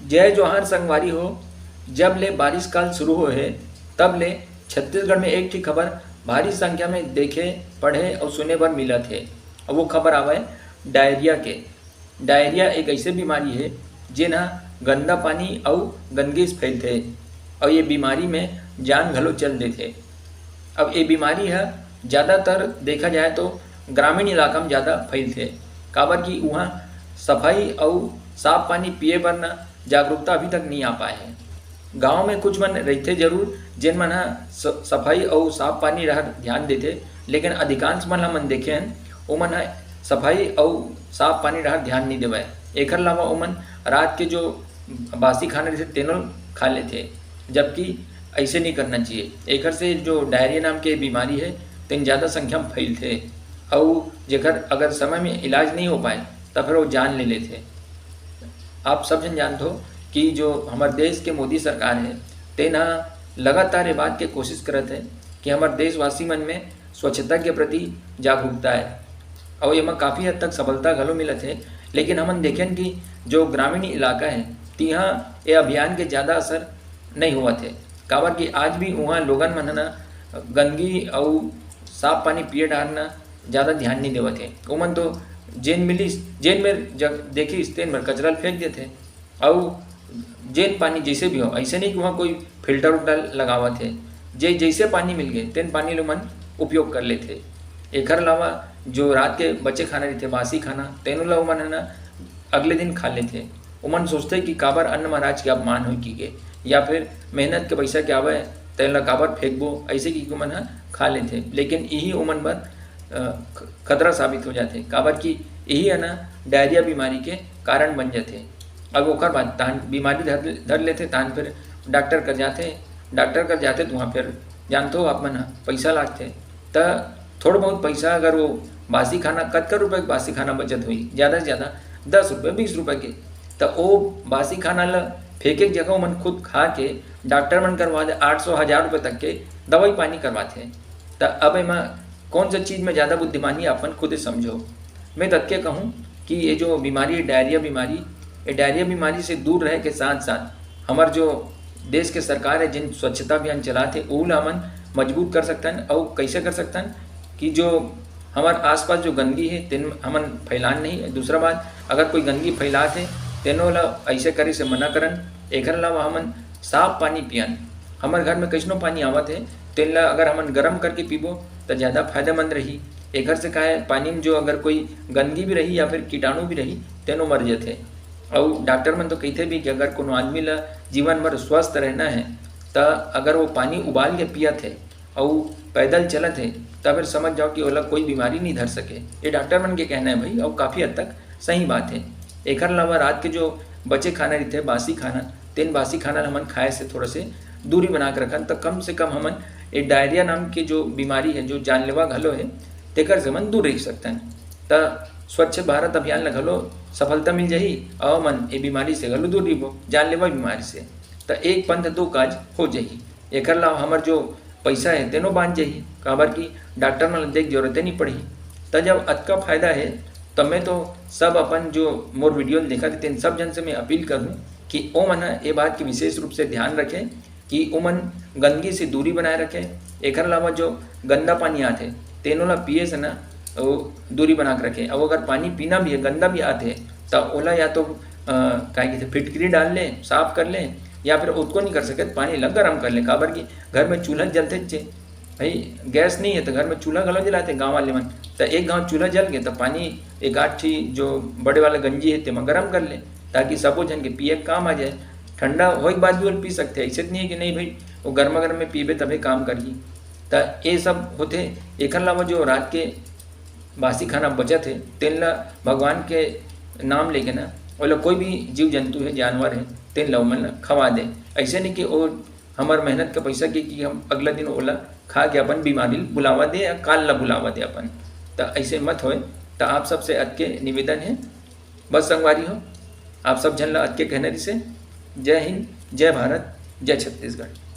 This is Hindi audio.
जय जोहार संगवारी हो। जब ले बारिश काल शुरू हो है तब ले छत्तीसगढ़ में एक ठीक खबर भारी संख्या में देखे पढ़े और सुने बर मिला थे। और वो खबर आवे डायरिया के। डायरिया एक ऐसे बीमारी है जेना गंदा पानी और गंदगी से फैलते और ये बीमारी में जान घलो चल देते। अब ये बीमारी है ज़्यादातर देखा जाए तो ग्रामीण इलाका में ज़्यादा फैलते, काबर कि वहाँ सफाई और साफ पानी पिए बर न जागरूकता अभी तक नहीं आ पाए है। गांव में कुछ मन रहते जरूर जिन मन सफाई और साफ पानी रह ध्यान देते, लेकिन अधिकांश मन मन देखे हैं वो मन सफाई और साफ पानी रह ध्यान नहीं देवे। एक अलावा वो मन रात के जो बासी खाना रहते तेनों खा लेते, जबकि ऐसे नहीं करना चाहिए। एक से जो डायरिया नाम के बीमारी है तेन ज़्यादा संख्या में फैलते और जेकर अगर समय में इलाज नहीं हो पाए तो फिर वो जान ले लेते। आप सब जन जानते हो कि जो हमारे देश के मोदी सरकार है तेना लगातार ये बात के कोशिश करते हैं कि हमारे देशवासी मन में स्वच्छता के प्रति जागरूकता है और ये में काफ़ी हद तक सफलता घलो मिलत है। लेकिन हमन देखें कि जो ग्रामीण इलाका है तिहाँ ये अभियान के ज़्यादा असर नहीं हुआ थे, काबर कि आज भी वहाँ लोगन मन ना गंदगी और साफ पानी पिए डालना ज़्यादा ध्यान नहीं देवत है। उमन तो जेन मिली जेन में जब देखी तेन में कचरा फेंक देते और जेन पानी जैसे भी हो, ऐसे नहीं कि वहाँ कोई फिल्टर उल्टर लगावत है। जैसे पानी मिल गए तेन पानी लो मन उपयोग कर लेते। एक अलावा जो रात के बच्चे खाना रहते बासी खाना तेनों ला उमन है ना अगले दिन खा लेते। उमन सोचते कि काबर अन्न महाराज के अपमान हो की के या फिर मेहनत के पैसा के आवे तेन ला काबर फेंकबो, ऐसे की उमन खा लेते। लेकिन यही उमन पर खतरा साबित हो जाते, काबर कि यही है ना डायरिया बीमारी के कारण बन जाते। अब ओकर बाद तान बीमारी धर लेते तान फिर डॉक्टर कर जाते तो वहाँ फिर जानते हो आप मन पैसा लागते। तो थोड़ा बहुत पैसा अगर वो बासी खाना कतका रुपये बासी खाना बचत हुई, ज़्यादा से ज़्यादा 10 रुपये 20 रुपये के, तो वो बासी खाना ला फेंके की जगह मन खुद खा के डॉक्टर मन करवा दे 800-1000 रुपये तक के दवाई पानी करवाते। तो अब एमा कौन सा चीज़ में ज़्यादा बुद्धिमानी अपन खुद समझो। मैं तथ्य कहूँ कि ये जो बीमारी है डायरिया बीमारी से दूर रहे के साथ साथ हमार जो देश के सरकार है जिन स्वच्छता अभियान चलाते वो हमन मजबूत कर सकता है। और कैसे कर सकता है कि जो हमारे आसपास जो गंदगी है तेन हमन फैलान नहीं। दूसरा बात, अगर कोई गंदगी फैलाते तेनों ला ऐसे करे से मना करन। एक अलावा हमन साफ पानी पियन। हमारे घर में कैसनो पानी आवत है तेन ला अगर हमन गर्म करके पीबो तो ज़्यादा फायदेमंद रही। एक से का है पानी में जो अगर कोई गंदगी भी रही या फिर कीटाणु भी रही तेनों मर जाते। और डॉक्टर मन तो कहते भी कि अगर कोनो आदमी ला जीवन भर स्वस्थ रहना है तो अगर वो पानी उबाल के पियत है और पैदल चलत है तब फिर समझ जाओ कि ओला कोई बीमारी नहीं धर सके। ये डॉक्टर मन के कहना है भाई, और काफ़ी हद तक सही बात है। एक अलावा रात के जो बचे खाना रहते हैं बासी खाना तेन बासी खाना हमन खाए से थोड़ा से दूरी बना के रखन तो कम से कम हमन ये डायरिया नाम की जो बीमारी है जो जानलेवा घलो है तेकर से मन दूर रह सकता है। तो स्वच्छ भारत अभियान ला घलो सफलता मिल जाही और मन ये बीमारी से घलो दूर रहो जानलेवा बीमारी से। तो एक पंथ दो काज हो जाही। एक अलावा हमार जो पैसा है तेनों बांध जाही, काबर की डॉक्टर मन देख जरूरत नहीं पड़ी। तो जब अतका फायदा है तब मैं तो सब अपन जो मोर वीडियो देखा थे सब जन से मैं अपील करूँ कि ओ मन ये बात की विशेष रूप से ध्यान रखें कि ओ मन गंदगी से दूरी बनाए रखें। एक अलावा जो गंदा पानी आते तेनों ला पिए से ना वो दूरी बना के रखें। और अगर पानी पीना भी है गंदा भी आते तो ओला या तो क्या कहते फिटकरी डाल लें साफ कर लें या फिर उसको नहीं कर सके तो पानी लग गर्म कर लें। काबर की घर में चूल्हा जलते भाई, गैस नहीं है तो घर में चूल्हा गलो जलाते गाँव वाले मन। तो एक गाँव चूल्हा जल गए तो पानी एक आठ ठी जो बड़े वाला गंजी है तेमा गर्म कर लें ताकि सबो जन के पिए काम आ जाए। ठंडा हो के बाद भी वो पी सकते हैं, ऐसे नहीं है कि नहीं भाई वो गर्मा गर्म में पीबे तभी काम करिए। तो ये सब होते। एक अलावा जो रात के बासी खाना बचत है तेन ला भगवान के नाम लेके ना ओला कोई भी जीव जंतु है जानवर है तेन ला ओमन ला खवा दे। ऐसे नहीं कि वो हमार मेहनत का पैसा की कि हम अगला दिन ओला खा के अपन बीमारी बुलावा दे या काल ला बुलावा दे अपन। तो ऐसे मत होए। तो आप सबसे अद के निवेदन है बस संगवारी हो आप सब जन ला अद के कहने से जय हिंद, जय भारत, जय छत्तीसगढ़।